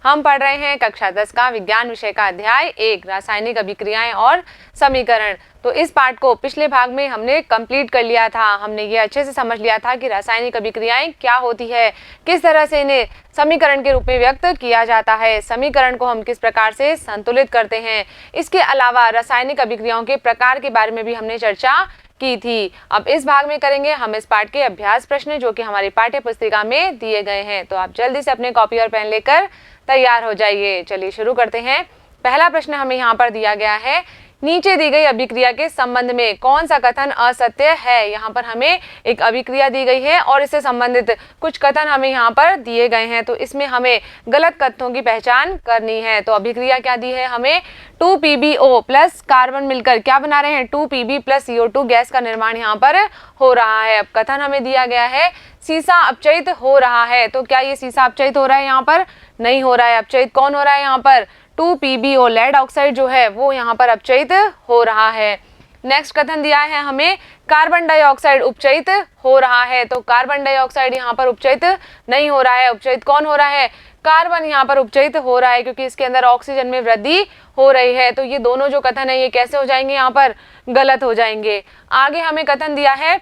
हम पढ़ रहे हैं कक्षा 10 का विज्ञान विषय का अध्याय 1 रासायनिक अभिक्रियाएं और समीकरण। तो इस पाठ को पिछले भाग में हमने कंप्लीट कर लिया था। हमने ये अच्छे से समझ लिया था कि रासायनिक अभिक्रियाएं क्या होती है, किस तरह से इन्हें समीकरण के रूप में व्यक्त किया जाता है, समीकरण को हम किस प्रकार से संतुलित करते हैं। इसके अलावा रासायनिक अभिक्रियाओं के प्रकार के बारे में भी हमने चर्चा की थी। अब इस भाग में करेंगे हम इस पाठ के अभ्यास प्रश्न जो कि हमारी पाठ्य पुस्तिका में दिए गए हैं। तो आप जल्दी से अपने कॉपी और पेन लेकर तैयार हो जाइए। चलिए शुरू करते हैं। पहला प्रश्न हमें यहाँ पर दिया गया है, नीचे दी गई अभिक्रिया के संबंध में कौन सा कथन असत्य है। यहाँ पर हमें एक अभिक्रिया दी गई है और इससे संबंधित कुछ कथन हमें यहाँ पर दिए गए हैं, तो इसमें हमें गलत कथनों की पहचान करनी है। तो अभिक्रिया क्या दी है हमें, 2PbO प्लस कार्बन मिलकर क्या बना रहे हैं, 2Pb प्लस CO2 गैस का निर्माण यहाँ पर हो रहा है। अब कथन हमें दिया गया है सीसा अपचयित हो रहा है, तो क्या ये सीसा अपचयित हो रहा है, यहाँ पर नहीं हो रहा है। अपचयित कौन हो रहा है, यहाँ पर 2PbO लेड ऑक्साइड जो है वो यहाँ पर अपचयित हो रहा है। नेक्स्ट कथन दिया है हमें कार्बन डाइऑक्साइड उपचयित हो रहा है, तो कार्बन डाइऑक्साइड यहाँ पर उपचयित नहीं हो रहा है। उपचयित कौन हो रहा है, कार्बन यहाँ पर उपचयित हो रहा है क्योंकि इसके अंदर ऑक्सीजन में वृद्धि हो रही है। तो ये दोनों जो कथन है ये कैसे हो जाएंगे, यहाँ पर गलत हो जाएंगे। आगे हमें कथन दिया है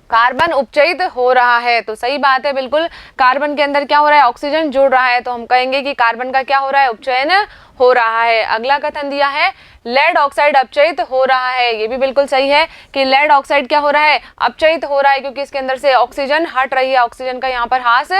कार्बन उपचयित हो रहा है, तो सही बात है, बिल्कुल कार्बन के अंदर क्या हो रहा है, ऑक्सीजन जुड़ रहा है, तो हम कहेंगे कि कार्बन का क्या हो रहा है, उपचयन हो रहा है। अगला कथन दिया है लेड ऑक्साइड अपचयित हो रहा है, ये भी बिल्कुल सही है कि लेड ऑक्साइड क्या हो रहा है, अपचयित हो रहा है क्योंकि इसके अंदर से ऑक्सीजन हट रही है, ऑक्सीजन का यहाँ पर ह्रास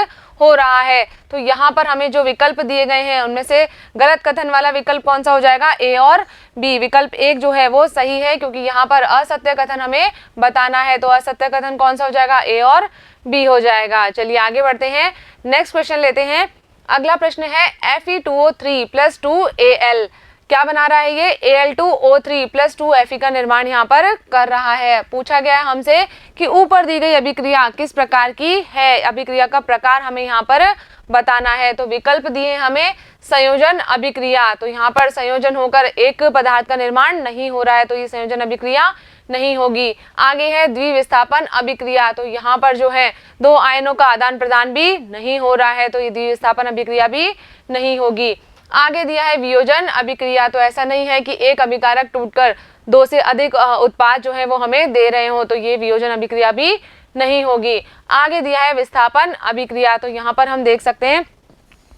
हो रहा है। तो यहाँ पर हमें जो विकल्प दिए गए हैं उनमें से गलत कथन वाला विकल्प कौन सा हो जाएगा, ए और बी। विकल्प एक जो है वो सही है क्योंकि यहाँ पर असत्य कथन हमें बताना है, तो असत्य कथन कौन सा हो जाएगा, ए और बी हो जाएगा। चलिए आगे बढ़ते हैं, नेक्स्ट क्वेश्चन लेते हैं। अगला प्रश्न है Fe2O3 प्लस 2Al क्या बना रहा है, ये Al2O3 प्लस 2Fe का निर्माण यहाँ पर कर रहा है। पूछा गया है हमसे कि ऊपर दी गई अभिक्रिया किस प्रकार की है, अभिक्रिया का प्रकार हमें यहाँ पर बताना है। तो विकल्प दिए हमें संयोजन अभिक्रिया, तो यहाँ पर संयोजन होकर एक पदार्थ का निर्माण नहीं हो रहा है, तो ये संयोजन अभिक्रिया नहीं होगी। आगे है द्विविस्थापन अभिक्रिया, तो यहाँ पर जो है दो आयनों का आदान प्रदान भी नहीं हो रहा है, तो ये द्विविस्थापन अभिक्रिया भी नहीं होगी। आगे दिया है वियोजन अभिक्रिया, तो ऐसा नहीं है कि एक अभिकारक टूटकर दो से अधिक उत्पाद जो है वो हमें दे रहे हो, तो ये वियोजन अभिक्रिया भी नहीं होगी। आगे दिया है विस्थापन अभिक्रिया, तो यहाँ पर हम देख सकते हैं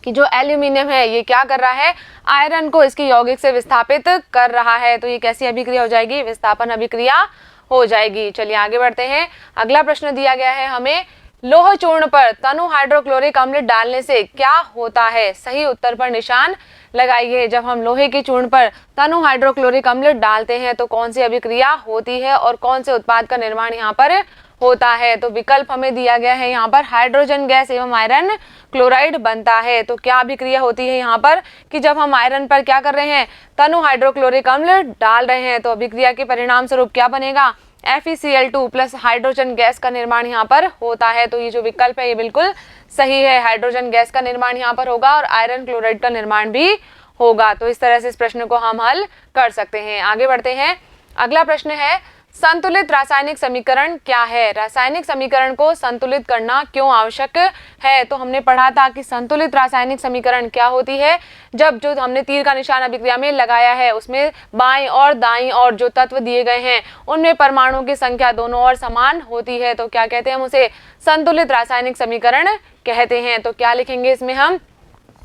कि जो एल्यूमिनियम है ये क्या कर रहा है, आयरन को इसकी यौगिक से विस्थापित कर रहा है, तो ये कैसी अभिक्रिया हो जाएगी, विस्थापन अभिक्रिया हो जाएगी। चलिए आगे बढ़ते हैं। अगला प्रश्न दिया गया है हमें लोह चूर्ण पर तनु हाइड्रोक्लोरिक अम्ल डालने से क्या होता है। सही उत्तर पर निशान लगाइए। जब हम लोहे के चूर्ण पर तनु हाइड्रोक्लोरिक अम्ल डालते हैं तो कौन सी अभिक्रिया होती है और कौन से उत्पाद का निर्माण यहाँ पर होता है। तो विकल्प हमें दिया गया है यहाँ पर हाइड्रोजन गैस एवं आयरन क्लोराइड बनता है। तो क्या अभिक्रिया होती है यहाँ पर कि जब हम आयरन पर क्या कर रहे हैं, तनु हाइड्रोक्लोरिक अम्ल डाल रहे हैं, तो अभिक्रिया के परिणाम स्वरूप क्या बनेगा, FeCl2 प्लस हाइड्रोजन गैस का निर्माण यहाँ पर होता है। तो ये जो विकल्प है ये बिल्कुल सही है, हाइड्रोजन गैस का निर्माण यहाँ पर होगा और आयरन क्लोराइड का निर्माण भी होगा। तो इस तरह से इस प्रश्न को हम हल कर सकते हैं। आगे बढ़ते हैं। अगला प्रश्न है संतुलित रासायनिक समीकरण क्या है। रासायनिक समीकरण को संतुलित करना क्यों आवश्यक है। तो हमने पढ़ा था कि संतुलित रासायनिक समीकरण क्या होती है, जब जो हमने तीर का निशान अभिक्रिया में लगाया है उसमें बाईं और दाईं और जो तत्व दिए गए हैं उनमें परमाणुओं की संख्या दोनों ओर समान होती है, तो क्या कहते हैं हम उसे, संतुलित रासायनिक समीकरण कहते हैं। तो क्या लिखेंगे इसमें हम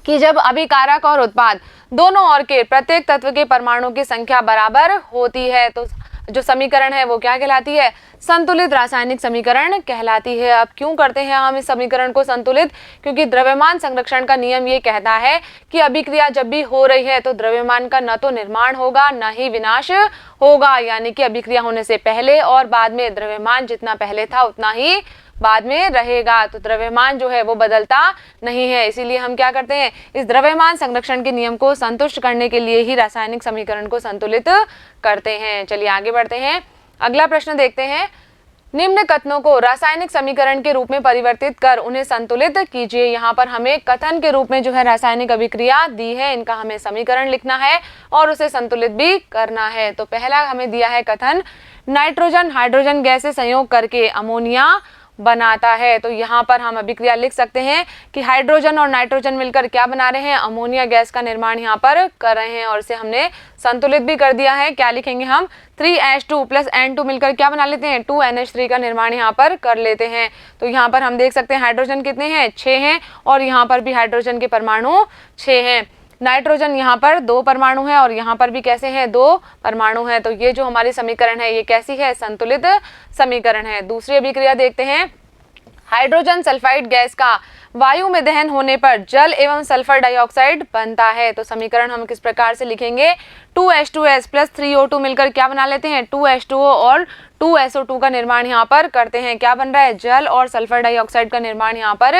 कि जब अभिकारक और उत्पाद दोनों ओर के प्रत्येक तत्व के परमाणुओं की संख्या बराबर होती है तो जो समीकरण है वो क्या कहलाती है, संतुलित रासायनिक समीकरण कहलाती है। अब क्यों करते हैं हम इस समीकरण को संतुलित, क्योंकि द्रव्यमान संरक्षण का नियम ये कहता है कि अभिक्रिया जब भी हो रही है तो द्रव्यमान का न तो निर्माण होगा न ही विनाश होगा, यानी कि अभिक्रिया होने से पहले और बाद में द्रव्यमान जितना पहले था उतना ही बाद में रहेगा। तो द्रव्यमान जो है वो बदलता नहीं है, इसीलिए हम क्या करते हैं, इस द्रव्यमान संरक्षण के नियम को संतुष्ट करने के लिए ही रासायनिक समीकरण को संतुलित करते हैं। चलिए आगे बढ़ते हैं। अगला प्रश्न देखते हैं। निम्न कथनों को रासायनिक समीकरण के रूप में परिवर्तित कर उन्हें संतुलित कीजिए। यहाँ पर हमें कथन के रूप में जो है रासायनिक अभिक्रिया दी है, इनका हमें समीकरण लिखना है और उसे संतुलित भी करना है। तो पहला हमें दिया है कथन, नाइट्रोजन हाइड्रोजन गैस से संयोग करके अमोनिया बनाता है। तो यहाँ पर हम अभिक्रिया लिख सकते हैं कि हाइड्रोजन और नाइट्रोजन मिलकर क्या बना रहे हैं, अमोनिया गैस का निर्माण यहाँ पर कर रहे हैं और इसे हमने संतुलित भी कर दिया है। क्या लिखेंगे हम, 3H2 प्लस N2 मिलकर क्या बना लेते हैं, 2NH3 का निर्माण यहाँ पर कर लेते हैं। तो यहाँ पर हम देख सकते हैं हाइड्रोजन कितने हैं, 6 हैं और यहाँ पर भी हाइड्रोजन के परमाणु 6 हैं। नाइट्रोजन यहाँ पर 2 परमाणु है और यहाँ पर भी कैसे हैं, 2 परमाणु हैं। तो ये जो हमारी समीकरण है ये कैसी है, संतुलित समीकरण है। दूसरी अभिक्रिया देखते हैं, हाइड्रोजन सल्फाइड गैस का वायु में दहन होने पर जल एवं सल्फर डाइऑक्साइड बनता है। तो समीकरण हम किस प्रकार से लिखेंगे, 2H2S प्लस 3O2 मिलकर क्या बना लेते हैं, 2H2O और 2SO2 का निर्माण यहाँ पर करते हैं। क्या बन रहा है, जल और सल्फर डाइऑक्साइड का निर्माण यहाँ पर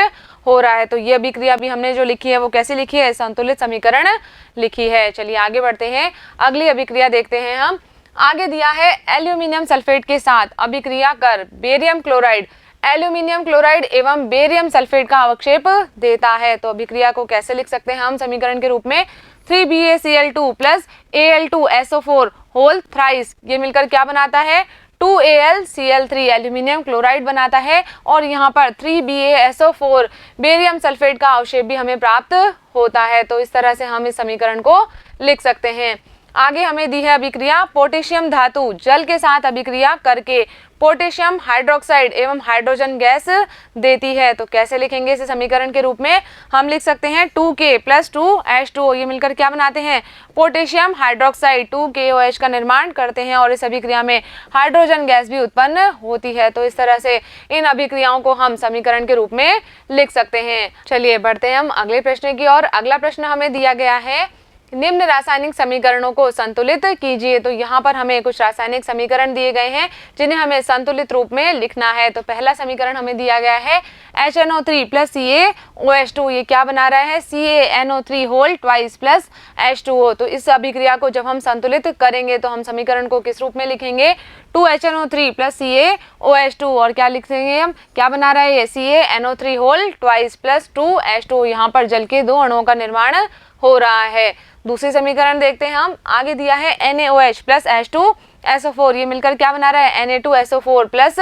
हो रहा है। तो ये अभिक्रिया भी हमने जो लिखी है वो कैसे लिखी है, संतुलित समीकरण लिखी है। चलिए आगे बढ़ते हैं, अगली अभिक्रिया देखते हैं हम। आगे दिया है एल्यूमिनियम सल्फेट के साथ अभिक्रिया कर बेरियम क्लोराइड एल्यूमिनियम क्लोराइड एवं बेरियम सल्फेट का अवक्षेप देता है। तो अभिक्रिया को कैसे लिख सकते हैं हम समीकरण के रूप में, 3BaCl2 plus Al2SO4 whole thrice, ये मिलकर क्या बनाता है, 2AlCl3 एल्यूमिनियम क्लोराइड बनाता है और यहाँ पर 3BaSO4 बेरियम सल्फेट का अवक्षेप भी हमें प्राप्त होता है। तो इस तरह से हम इस समीकरण को लिख सकते हैं। आगे हमें दी है अभिक्रिया, पोटेशियम धातु जल के साथ अभिक्रिया करके पोटेशियम हाइड्रोक्साइड एवं हाइड्रोजन गैस देती है। तो कैसे लिखेंगे इसे समीकरण के रूप में, हम लिख सकते हैं 2K प्लस 2H2O, ये मिलकर क्या बनाते हैं, पोटेशियम हाइड्रोक्साइड 2KOH का निर्माण करते हैं और इस अभिक्रिया में हाइड्रोजन गैस भी उत्पन्न होती है। तो इस तरह से इन अभिक्रियाओं को हम समीकरण के रूप में लिख सकते हैं। चलिए बढ़ते हैं हम अगले प्रश्न की ओर। अगला प्रश्न हमें दिया गया है, निम्न रासायनिक समीकरणों को संतुलित कीजिए। तो यहाँ पर हमें कुछ रासायनिक समीकरण दिए गए हैं जिन्हें हमें संतुलित रूप में लिखना है। तो पहला समीकरण हमें दिया गया है HNO3 प्लस CaOH2, ये क्या बना रहा है, CaNO3 whole twice plus H2O। तो इस अभिक्रिया को जब हम संतुलित करेंगे तो हम समीकरण को किस रूप में लिखेंगे, 2HNO3 प्लस CaOH2 और क्या लिखेंगे हम, क्या बना रहा है ये, CaNO3 whole twice plus 2H2। यहाँ पर जल के 2 अणुओं का निर्माण हो रहा है। दूसरी समीकरण देखते हैं हम, आगे दिया है NaOH प्लस H2SO4, ये मिलकर क्या बना रहा है, Na2SO4 प्लस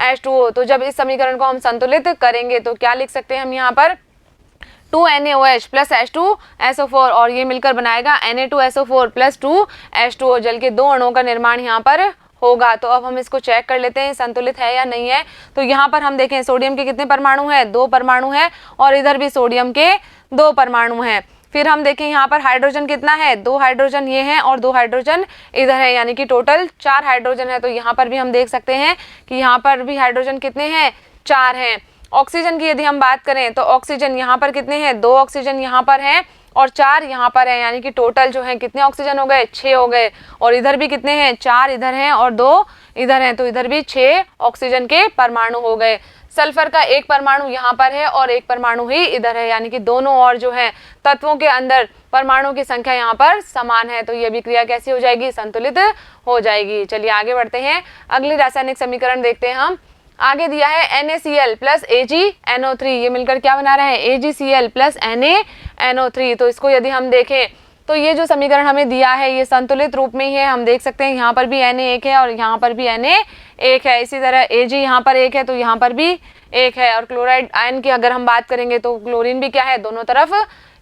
H2O। तो जब इस समीकरण को हम संतुलित करेंगे तो क्या लिख सकते हैं हम यहाँ पर, 2NaOH प्लस H2SO4 और ये मिलकर बनाएगा Na2SO4 प्लस 2H2O, जल के 2 अणुओं का निर्माण यहाँ पर होगा। तो अब हम इसको चेक कर लेते हैं संतुलित है या नहीं है। तो यहाँ पर हम देखें सोडियम के कितने परमाणु हैं, 2 परमाणु हैं और इधर भी सोडियम के 2 परमाणु हैं। फिर हम देखें यहाँ पर हाइड्रोजन कितना है, 2 हाइड्रोजन ये हैं और 2 हाइड्रोजन इधर है, यानी कि टोटल 4 हाइड्रोजन है। तो यहाँ पर भी हम देख सकते हैं कि यहाँ पर भी हाइड्रोजन कितने हैं, 4 हैं। ऑक्सीजन की यदि हम बात करें तो ऑक्सीजन यहाँ पर कितने हैं, 2 ऑक्सीजन यहाँ पर हैं और 4 यहाँ पर है, यानी कि टोटल जो है कितने ऑक्सीजन हो गए, 6 हो गए। और इधर भी कितने हैं, 4 इधर हैं और 2 इधर हैं, तो इधर भी 6 ऑक्सीजन के परमाणु हो गए। सल्फर का 1 परमाणु यहाँ पर है और 1 परमाणु ही इधर है, यानी कि दोनों और जो है तत्वों के अंदर परमाणुओं की संख्या यहाँ पर समान है। तो ये अभिक्रिया कैसी हो जाएगी, संतुलित हो जाएगी। चलिए आगे बढ़ते हैं, अगली रासायनिक समीकरण देखते हैं हम। आगे दिया है NaCl प्लस AgNO3, ये मिलकर क्या बना रहा है, AgCl प्लस NaNO3। तो इसको यदि हम देखें तो ये जो समीकरण हमें दिया है ये संतुलित रूप में ही है। हम देख सकते हैं यहाँ पर भी Na 1 है और यहाँ पर भी Na 1 है, इसी तरह Ag यहाँ पर 1 है तो यहाँ पर भी 1 है। और क्लोराइड आयन की अगर हम बात करेंगे तो क्लोरीन भी क्या है, दोनों तरफ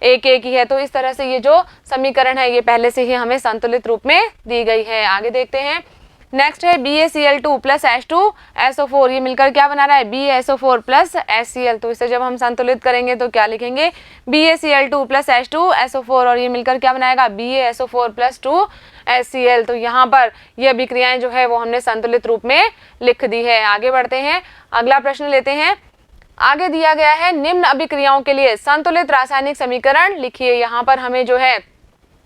1 ही है। तो इस तरह से ये जो समीकरण है ये पहले से ही हमें संतुलित रूप में दी गई है। आगे देखते हैं, नेक्स्ट है BaCl2 प्लस H2SO4, ये मिलकर क्या बना रहा है, BaSO4 प्लस HCl। तो इसे जब हम संतुलित करेंगे तो क्या लिखेंगे, BaCl2 प्लस H2SO4 और ये मिलकर क्या बनाएगा, BaSO4 प्लस 2HCl। तो यहाँ पर ये अभिक्रियाएं जो है वो हमने संतुलित रूप में लिख दी है। आगे बढ़ते हैं, अगला प्रश्न लेते हैं। आगे दिया गया है, निम्न अभिक्रियाओं के लिए संतुलित रासायनिक समीकरण लिखिए। यहाँ पर हमें जो है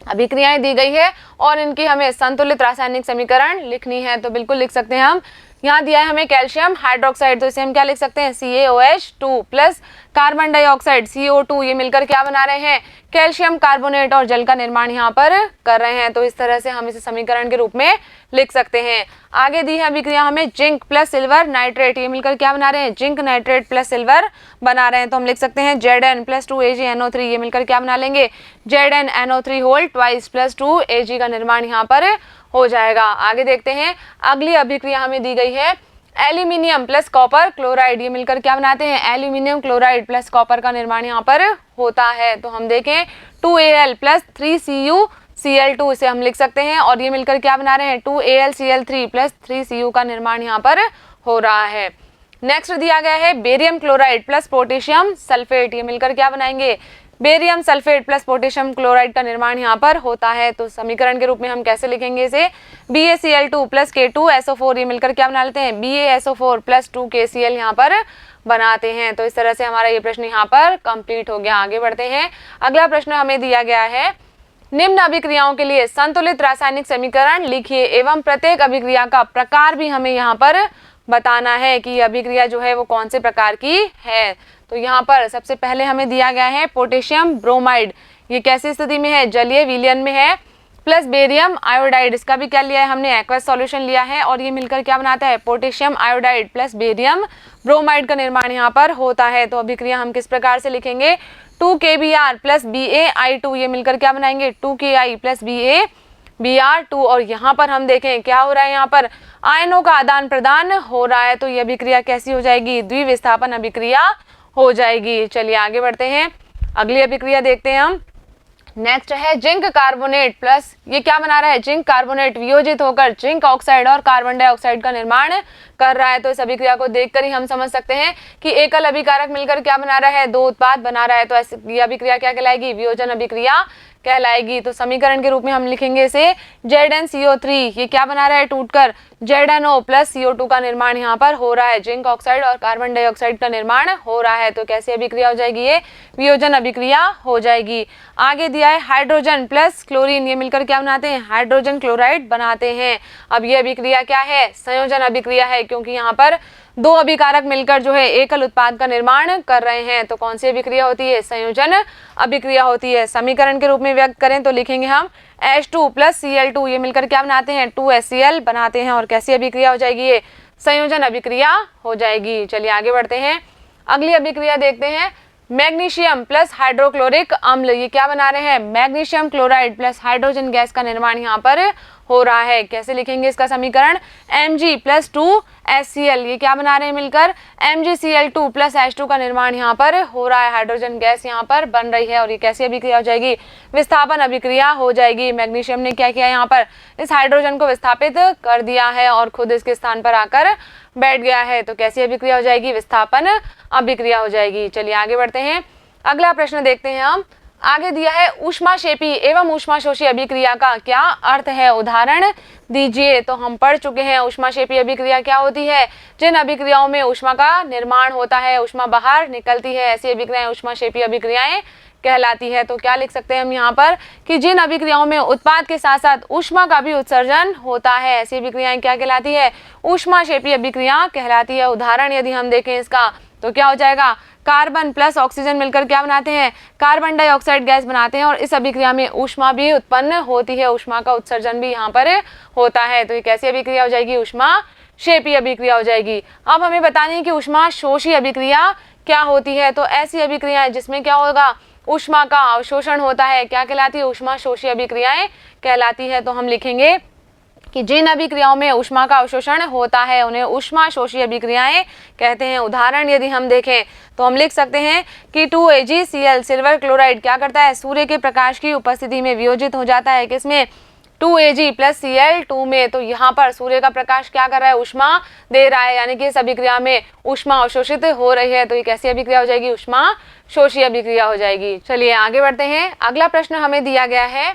अभिक्रियाएं दी गई है और इनकी हमें संतुलित रासायनिक समीकरण लिखनी है। तो बिल्कुल लिख सकते हैं हम, यहाँ दिया है हमें कैल्शियम हाइड्रोक्साइड, तो इसे हम क्या लिख सकते हैं, CaOH2 plus carbon dioxide CO2, ये मिलकर क्या बना रहे हैं, कैल्शियम कार्बोनेट और जल का निर्माण यहाँ पर कर रहे हैं। तो इस तरह से हम इसे समीकरण के रूप में लिख सकते हैं। आगे दी है अभिक्रिया हमें जिंक प्लस सिल्वर नाइट्रेट, ये मिलकर क्या बना रहे हैं, जिंक नाइट्रेट प्लस सिल्वर बना रहे हैं। तो हम लिख सकते हैं Zn प्लस 2AgNO3, ये मिलकर क्या बना लेंगे, ZnNO3 whole twice plus 2Ag का निर्माण यहाँ पर हो जाएगा। आगे देखते हैं, अगली अभिक्रिया हमें दी गई है एल्यूमिनियम प्लस कॉपर क्लोराइड, ये मिलकर क्या बनाते हैं, एल्यूमिनियम क्लोराइड प्लस कॉपर का निर्माण यहाँ पर होता है। तो हम देखें 2Al प्लस 3CuCl2 इसे हम लिख सकते हैं, और ये मिलकर क्या बना रहे हैं, 2AlCl3 प्लस 3Cu का निर्माण यहाँ पर हो रहा है। नेक्स्ट दिया गया है barium chloride plus potassium sulphate, ये मिलकर क्या बनाएंगे, barium sulphate plus potassium chloride का निर्माण यहाँ पर होता है। तो समीकरण के रूप में हम कैसे लिखेंगे इसे, BaCl2 प्लस K2SO4, ये मिलकर क्या बना लेते हैं, BaSO4 प्लस 2KCl यहाँ पर बनाते हैं। तो इस तरह से हमारा ये प्रश्न यहाँ पर कंप्लीट हो गया। आगे बढ़ते हैं। अगला प्रश्न हमें दिया गया है, निम्न अभिक्रियाओं के लिए संतुलित रासायनिक समीकरण लिखिए एवं प्रत्येक अभिक्रिया का प्रकार भी हमें यहाँ पर बताना है कि अभिक्रिया जो है वो कौन से प्रकार की है। तो यहाँ पर सबसे पहले हमें दिया गया है पोटेशियम ब्रोमाइड, ये कैसी स्थिति में है, जलीय विलयन में है, प्लस बेरियम आयोडाइड, इसका भी क्या लिया है हमने, एक्वस सॉल्यूशन लिया है, और ये मिलकर क्या बनाता है, potassium iodide plus barium bromide का निर्माण यहाँ पर होता है। तो अभिक्रिया हम किस प्रकार से लिखेंगे, 2KBr प्लस BaI2, ये मिलकर क्या बनाएंगे, 2Ki प्लस BaBr2, और यहाँ पर हम देखें क्या हो रहा है, यहाँ पर आयनों का आदान प्रदान हो रहा है। तो ये अभिक्रिया कैसी हो जाएगी, द्विविस्थापन अभिक्रिया हो जाएगी। चलिए आगे बढ़ते हैं, अगली अभिक्रिया देखते हैं हम। नेक्स्ट है जिंक कार्बोनेट प्लस, ये क्या बना रहा है, जिंक कार्बोनेट वियोजित होकर जिंक ऑक्साइड और कार्बन डाइऑक्साइड का निर्माण कर रहा है। तो इस अभिक्रिया को देखकर ही हम समझ सकते हैं कि एकल अभिकारक मिलकर क्या बना रहा है, दो उत्पाद बना रहा है। तो ऐसी ये अभिक्रिया क्या कहलाएगी, वियोजन अभिक्रिया कहलाएगी। तो समीकरण के रूप में हम लिखेंगे इसे ZnCO3, ये क्या बना रहा है, टूटकर ZnO प्लस CO2 का निर्माण यहाँ पर हो रहा है, जिंक ऑक्साइड और कार्बन डाइऑक्साइड का निर्माण हो रहा है। तो कैसी अभिक्रिया हो जाएगी, ये वियोजन अभिक्रिया हो जाएगी। आगे दिया है हाइड्रोजन प्लस क्लोरीन, ये मिलकर क्या बनाते हैं, हाइड्रोजन क्लोराइड बनाते हैं। अब ये अभिक्रिया क्या है, संयोजन अभिक्रिया है, क्योंकि यहाँ पर दो अभिकारक मिलकर जो है एकल उत्पाद का निर्माण कर रहे हैं। तो कौन सी अभिक्रिया होती है, संयोजन अभिक्रिया होती है। समीकरण के रूप में व्यक्त करें तो लिखेंगे हम H2 प्लस Cl2, ये मिलकर क्या बनाते हैं, 2HCl बनाते हैं, और कैसी अभिक्रिया हो जाएगी, ये संयोजन अभिक्रिया हो जाएगी। चलिए आगे बढ़ते हैं, अगली अभिक्रिया देखते हैं। मैग्नीशियम प्लस हाइड्रोक्लोरिक अम्ल, ये क्या बना रहे हैं, magnesium chloride plus hydrogen gas का निर्माण यहाँ पर हो रहा है। कैसे लिखेंगे इसका समीकरण, Mg प्लस 2HCl, ये क्या बना रहे हैं मिलकर, MgCl2 प्लस H2 का निर्माण यहाँ पर हो रहा है, हाइड्रोजन गैस यहाँ पर बन रही है। और ये कैसी अभिक्रिया हो जाएगी, विस्थापन अभिक्रिया हो जाएगी। मैग्नीशियम ने क्या किया, यहाँ पर इस हाइड्रोजन को विस्थापित कर दिया है और खुद इसके स्थान पर आकर बैठ गया है। तो कैसी अभिक्रिया हो जाएगी, विस्थापन अभिक्रिया हो जाएगी। चलिए आगे बढ़ते हैं, अगला प्रश्न देखते हैं हम। आगे दिया है ऊष्माक्षेपी एवं ऊष्माशोषी अभिक्रिया का क्या अर्थ है, उदाहरण दीजिए। तो हम पढ़ चुके हैं ऊष्माक्षेपी अभिक्रिया क्या होती है, जिन अभिक्रियाओं में ऊष्मा का निर्माण होता है, ऊष्मा बाहर निकलती है, ऐसी अभिक्रियाएं ऊष्माक्षेपी अभिक्रियाएं कहलाती है। तो क्या लिख सकते हैं हम यहाँ पर कि जिन अभिक्रियाओं में उत्पाद के साथ साथ ऊष्मा का भी उत्सर्जन होता है, ऐसी अभिक्रियाएं क्या कहलाती है, ऊष्माक्षेपी अभिक्रिया कहलाती है। उदाहरण यदि हम देखें इसका तो क्या हो जाएगा, कार्बन प्लस ऑक्सीजन मिलकर क्या बनाते हैं, कार्बन डाइऑक्साइड गैस बनाते हैं, और इस अभिक्रिया में ऊष्मा भी उत्पन्न होती है, ऊष्मा का उत्सर्जन भी यहाँ पर होता है। तो ये कैसी अभिक्रिया हो जाएगी, ऊष्माक्षेपी अभिक्रिया हो जाएगी। अब हमें बतानी है कि ऊष्माशोषी अभिक्रिया क्या होती है। तो ऐसी अभिक्रिया जिसमें क्या होगा, ऊष्मा का अवशोषण होता है, क्या कहलाती है, ऊष्माशोषी अभिक्रियाएं कहलाती है। तो हम लिखेंगे कि जिन अभिक्रियाओं में ऊष्मा का अवशोषण होता है उन्हें ऊष्माशोषी अभिक्रियाएं कहते हैं। उदाहरण यदि हम देखें तो हम लिख सकते हैं कि 2AgCl सिल्वर क्लोराइड क्या करता है, सूर्य के प्रकाश की उपस्थिति में वियोजित हो जाता है, किसमें, 2Ag प्लस Cl2 में। तो यहाँ पर सूर्य का प्रकाश क्या कर रहा है, ऊष्मा दे रहा है, यानी कि इस अभिक्रिया में ऊष्मा अवशोषित हो रही है। तो ये कैसी अभिक्रिया हो जाएगी, ऊष्माशोषी अभिक्रिया हो जाएगी। चलिए आगे बढ़ते हैं, अगला प्रश्न हमें दिया गया है,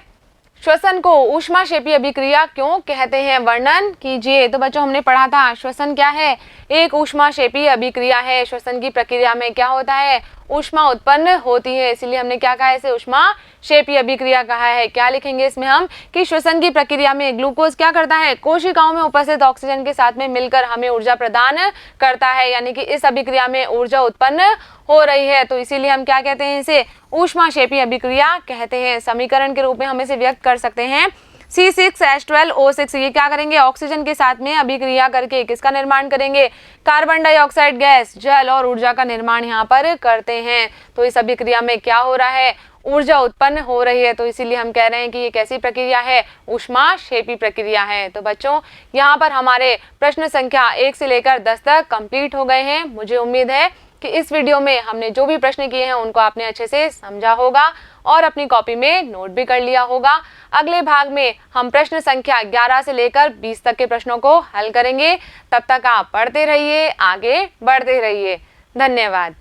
श्वसन को ऊष्माक्षेपी अभिक्रिया क्यों कहते हैं, वर्णन कीजिए। तो बच्चों हमने पढ़ा था श्वसन क्या है, एक ऊष्माक्षेपी अभिक्रिया है। श्वसन की प्रक्रिया में क्या होता है, ऊष्मा उत्पन्न होती है, इसलिए हमने क्या कहा है, इसे ऊष्माक्षेपी अभिक्रिया कहा है। क्या लिखेंगे इसमें हम कि श्वसन की प्रक्रिया में ग्लूकोज क्या करता है, कोशिकाओं में उपस्थित ऑक्सीजन के साथ में मिलकर हमें ऊर्जा प्रदान करता है, यानी कि इस अभिक्रिया में ऊर्जा उत्पन्न हो रही है। तो इसीलिए हम क्या कहते हैं, इसे ऊष्माक्षेपी अभिक्रिया कहते हैं। समीकरण के रूप में हम इसे व्यक्त कर सकते हैं, C6H12O6, ये क्या करेंगे, ऑक्सीजन के साथ में अभिक्रिया करके किसका निर्माण करेंगे, कार्बन डाइऑक्साइड गैस, जल और ऊर्जा का निर्माण यहाँ पर करते हैं। तो इस अभिक्रिया में क्या हो रहा है, ऊर्जा उत्पन्न हो रही है। तो इसीलिए हम कह रहे हैं कि ये कैसी प्रक्रिया है, ऊष्माक्षेपी प्रक्रिया है। तो बच्चों यहाँ पर हमारे प्रश्न संख्या 1 से लेकर 10 तक कंप्लीट हो गए हैं। मुझे उम्मीद है कि इस वीडियो में हमने जो भी प्रश्न किए हैं उनको आपने अच्छे से समझा होगा और अपनी कॉपी में नोट भी कर लिया होगा। अगले भाग में हम प्रश्न संख्या 11 से लेकर 20 तक के प्रश्नों को हल करेंगे। तब तक आप पढ़ते रहिए, आगे बढ़ते रहिए। धन्यवाद।